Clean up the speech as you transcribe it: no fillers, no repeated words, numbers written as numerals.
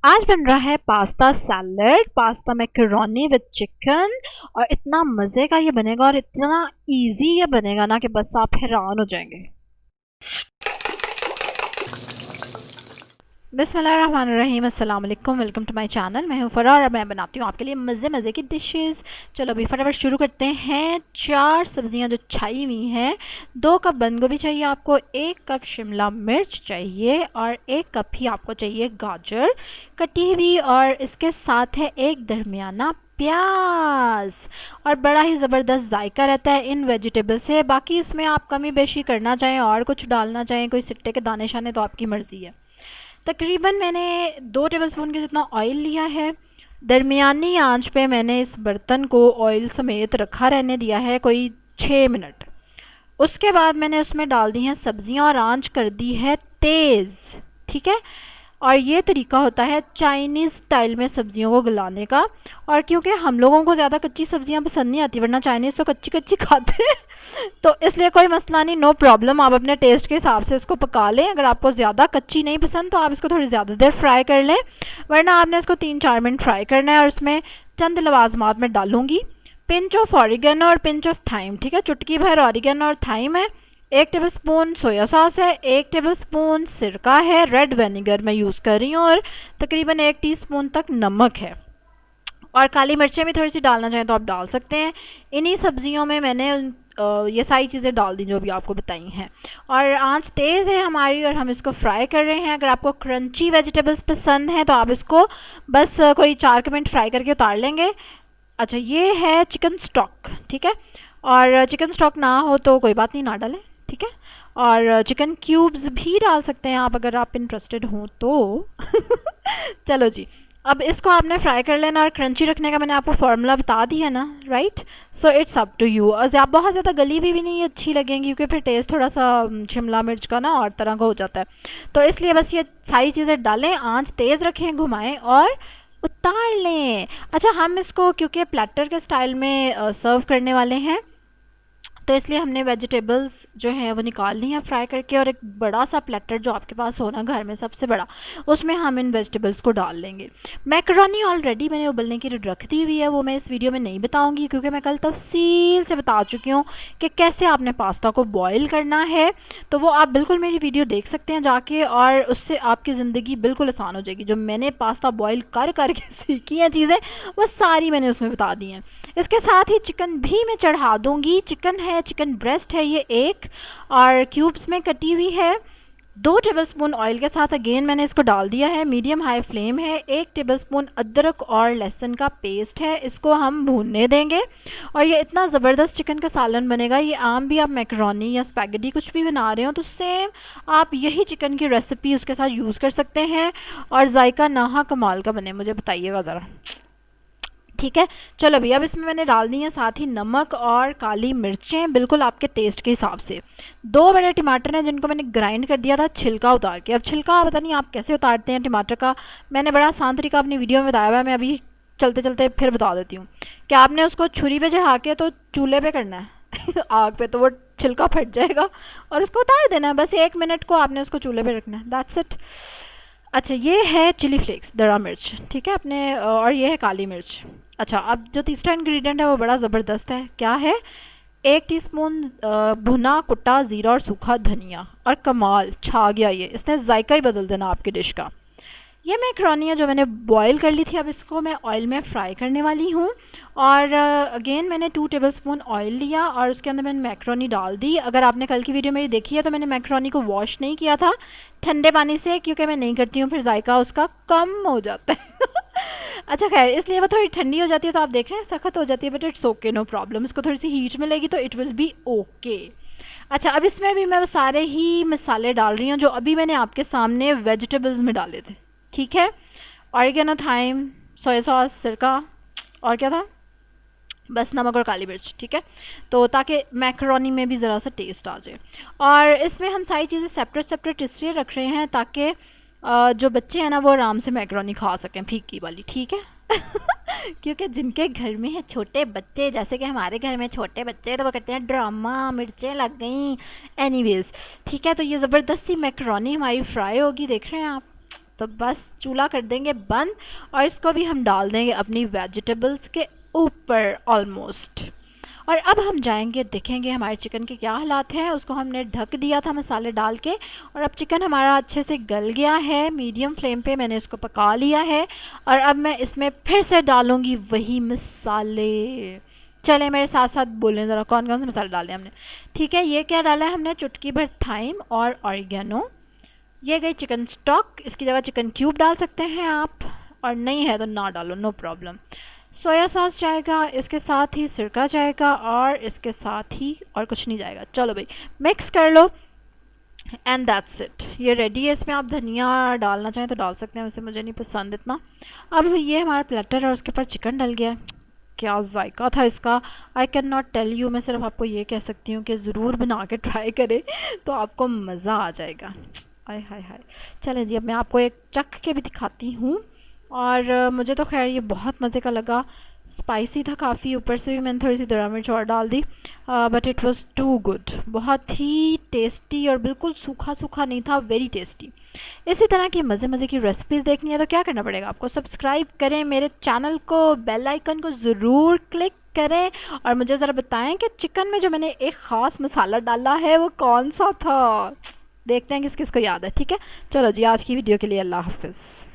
आज बन रहा है pasta salad, pasta macaroni with chicken. और इतना मज़े का ये बनेगा और इतना इजी ये बनेगा ना कि बस आप हैरान हो जाएंगे। बिस्मिल्लाहिर्रहमानिर्रहीम, अस्सलाम वालेकुम, वेलकम टू माय चैनल। मैं हूँ फ़रा और मैं बनाती हूँ आपके लिए मज़े मज़े की डिशेस। चलो अभी फटाफट शुरू करते हैं। 4 सब्जियाँ जो छाई हुई हैं, 2 कप बंद गोभी चाहिए आपको, 1 कप शिमला मिर्च चाहिए और 1 कप ही आपको चाहिए गाजर कटी हुई, और इसके साथ है एक दरमियाना प्याज। और बड़ा ही ज़बरदस्त जायका रहता है इन वेजिटेबल से। बाकी इसमें आप कमी बेशी करना चाहें और कुछ डालना चाहें, कोई सिट्टे के दाने शाने, तो आपकी मर्ज़ी है। तकरीबन मैंने 2 टेबलस्पून के जितना ऑयल लिया है। दरमियानी आंच पे मैंने इस बर्तन को ऑयल समेत रखा रहने दिया है कोई 6 मिनट। उसके बाद मैंने उसमें डाल दी हैं सब्जियां और आंच कर दी है तेज़। ठीक है। और ये तरीका होता है चाइनीज़ स्टाइल में सब्जियों को गलाने का। और क्योंकि हम लोगों को ज़्यादा कच्ची सब्जियां पसंद नहीं आती, वरना चाइनीज़ तो कच्ची कच्ची खाते हैं तो इसलिए कोई मसला नहीं, नो प्रॉब्लम। आप अपने टेस्ट के हिसाब से इसको पका लें। अगर आपको ज़्यादा कच्ची नहीं पसंद तो आप इसको थोड़ी ज़्यादा देर फ्राई कर लें, वरना आपने इसको 3-4 मिनट फ्राई करना है। और इसमें चंद लवाजमात में डालूंगी, पिंच ऑफ ऑरिगेनो और पिंच ऑफ थाइम। ठीक है, चुटकी भर ऑरिगेनो और थाइम है, 1 टेबलस्पून सोया सॉस है, 1 टेबलस्पून सिरका है, रेड विनेगर मैं यूज़ कर रही हूँ, और तकरीबन 1 टीस्पून तक नमक है। और काली मिर्चें भी थोड़ी सी डालना चाहें तो आप डाल सकते हैं। इन्हीं सब्जियों में मैंने ये सारी चीज़ें डाल दी जो भी आपको बताई हैं। और आंच तेज़ है हमारी और हम इसको फ्राई कर रहे हैं। अगर आपको क्रंची वेजिटेबल्स पसंद हैं तो आप इसको बस कोई 4 मिनट फ्राई करके उतार लेंगे। अच्छा, ये है चिकन स्टॉक। ठीक है, और चिकन स्टॉक ना हो तो कोई बात नहीं, ना डालें। ठीक है, और चिकन क्यूब्स भी डाल सकते हैं आप अगर आप इंटरेस्टेड हों तो चलो जी, अब इसको आपने फ्राई कर लेना। और क्रंची रखने का मैंने आपको फार्मूला बता दिया ना, right. So it's up to you. और आप बहुत ज़्यादा गली हुई भी नहीं अच्छी लगेंगी, क्योंकि फिर टेस्ट थोड़ा सा शिमला मिर्च का ना और तरह का हो जाता है। तो इसलिए बस ये सारी चीज़ें डालें, आंच तेज़ रखें, घुमाएं और उतार लें। अच्छा, हम इसको क्योंकि प्लेटर के स्टाइल में सर्व करने वाले हैं, तो इसलिए हमने वेजिटेबल्स जो हैं वो निकाल ली हैं फ्राई करके। और एक बड़ा सा प्लेटर जो आपके पास हो ना घर में, सबसे बड़ा, उसमें हम इन वेजिटेबल्स को डाल लेंगे। मैकरोनी ऑलरेडी मैंने उबलने के लिए रख दी हुई है, वो मैं इस वीडियो में नहीं बताऊंगी क्योंकि मैं कल तफसील से बता चुकी हूँ कि कैसे आपने पास्ता को बॉयल करना है। तो वो आप बिल्कुल मेरी वीडियो देख सकते हैं जाके, और उससे आपकी ज़िंदगी बिल्कुल आसान हो जाएगी। जो मैंने पास्ता बॉयल कर करके सीखी हैं चीज़ें, वो सारी मैंने उसमें बता दी हैं। इसके साथ ही चिकन भी मैं चढ़ा दूंगी। चिकन है, चिकन ब्रेस्ट है ये एक, और क्यूब्स में कटी हुई है। 2 टेबलस्पून ऑयल के साथ अगेन मैंने इसको डाल दिया है, मीडियम हाई फ्लेम है। 1 टेबलस्पून अदरक और लहसुन का पेस्ट है, इसको हम भूनने देंगे। और ये इतना ज़बरदस्त चिकन का सालन बनेगा। ये आम भी आप मैकरोनी या स्पैगेटी कुछ भी बना रहे हो तो सेम आप यही चिकन की रेसिपी उसके साथ यूज़ कर सकते हैं, और जायका नाहा कमाल का बने, मुझे बताइएगा ज़रा। ठीक है, चलो भैया, अब इसमें मैंने डाल दी है साथ ही नमक और काली मिर्चें, बिल्कुल आपके टेस्ट के हिसाब से। 2 बड़े टमाटर हैं जिनको मैंने ग्राइंड कर दिया था छिलका उतार के। अब छिलका पता नहीं आप कैसे उतारते हैं टमाटर का, मैंने बड़ा आसान तरीका अपनी वीडियो में बताया हुआ है, मैं अभी चलते चलते फिर बता देती हूँ कि आपने उसको छुरी पे चढ़ा के तो चूल्हे पे करना है आग पे, तो वो छिलका फट जाएगा और उसको उतार देना है। बस 1 मिनट को आपने उसको चूल्हे पे रखना है, दैट्स इट। अच्छा, ये है चिली फ्लेक्स, दड़ा मिर्च। ठीक है अपने, और ये है काली मिर्च। अच्छा, अब जो तीसरा इंग्रेडिएंट है वो बड़ा ज़बरदस्त है। क्या है? 1 टीस्पून भुना कुटा ज़ीरा और सूखा धनिया। और कमाल छा गया, ये इसने जायका ही बदल देना आपकी डिश का। ये मैकरोनी है जो मैंने बॉईल कर ली थी, अब इसको मैं ऑयल में फ्राई करने वाली हूँ। और अगेन मैंने 2 टेबलस्पून ऑयल लिया और उसके अंदर मैंने मैकरोनी डाल दी। अगर आपने कल की वीडियो मेरी देखी है तो मैंने मैकरोनी को वॉश नहीं किया था ठंडे पानी से, क्योंकि मैं नहीं करती हूँ, फिर जायका उसका कम हो जाता है अच्छा खैर, इसलिए वो थोड़ी ठंडी हो जाती है तो आप देख रहे हैं सख्त हो जाती है, but it's okay, no problem. इसको थोड़ी सी हीट मिलेगी तो इट विल बी ओके। अच्छा, अब इसमें भी मैं वो सारे ही मसाले डाल रही हूँ जो अभी मैंने आपके सामने वेजिटेबल्स में डाले थे। ठीक है, ऑरिगेनो, थाइम, सोया सॉस, सिरका, और क्या था, बस नमक और काली मिर्च। ठीक है, तो ताकि मैकरोनी में भी ज़रा सा टेस्ट आ जाए। और इसमें हम सारी चीज़ें सेपरेट सेपरेट इसलिए रख रहे हैं ताकि जो बच्चे हैं ना वो आराम से मैकरोनी खा सकें फीकी वाली। ठीक है क्योंकि जिनके घर में है छोटे बच्चे, जैसे कि हमारे घर में छोटे बच्चे, तो वो कहते हैं ड्रामा, मिर्चें लग गई। एनीवेज, ठीक है, तो ये ज़बरदस्त सी मैकरोनी हमारी फ्राई होगी, देख रहे हैं आप। तो बस चूल्हा कर देंगे बंद और इसको भी हम डाल देंगे अपनी वेजिटेबल्स के ऊपर ऑलमोस्ट। और अब हम जाएंगे देखेंगे हमारे चिकन के क्या हालात हैं। उसको हमने ढक दिया था मसाले डाल के और अब चिकन हमारा अच्छे से गल गया है। मीडियम फ्लेम पे मैंने इसको पका लिया है और अब मैं इसमें फिर से डालूंगी वही मसाले। चले मेरे साथ साथ बोलें ज़रा कौन कौन से मसाले डाले हमने। ठीक है, ये क्या डाला है हमने, चुटकी भर थाइम और ओरिगेनो। ये गई चिकन स्टॉक, इसकी जगह चिकन क्यूब डाल सकते हैं आप, और नहीं है तो ना डालो, नो प्रॉब्लम। सोया सॉस जाएगा, इसके साथ ही सिरका जाएगा और इसके साथ ही और कुछ नहीं जाएगा। चलो भाई मिक्स कर लो एंड दैट्स इट, ये रेडी है। इसमें आप धनिया डालना चाहें तो डाल सकते हैं, वैसे मुझे नहीं पसंद इतना। अब ये हमारा प्लेटर है, उसके ऊपर चिकन डल गया। क्या जायका था इसका, I can not tell you. मैं सिर्फ आपको ये कह सकती हूँ कि ज़रूर बना के ट्राई करें तो आपको मज़ा आ जाएगा। आय हाय हाय। चलें जी, अब मैं आपको एक चख के भी दिखाती हूँ। और मुझे तो खैर ये बहुत मज़े का लगा, स्पाइसी था काफ़ी, ऊपर से भी मैंने थोड़ी सी दरा मिर्च और डाल दी, but it was too good, बहुत ही टेस्टी और बिल्कुल सूखा सूखा नहीं था, वेरी टेस्टी। इसी तरह की मज़े मज़े की रेसिपीज़ देखनी है तो क्या करना पड़ेगा आपको, सब्सक्राइब करें मेरे चैनल को, बेल आइकन को ज़रूर क्लिक करें और मुझे ज़रा बताएं कि चिकन में जो मैंने एक ख़ास मसाला डाला है वो कौन सा था। देखते हैं किस किस को याद है। ठीक है, चलो जी, आज की वीडियो के लिए अल्लाह हाफिज़।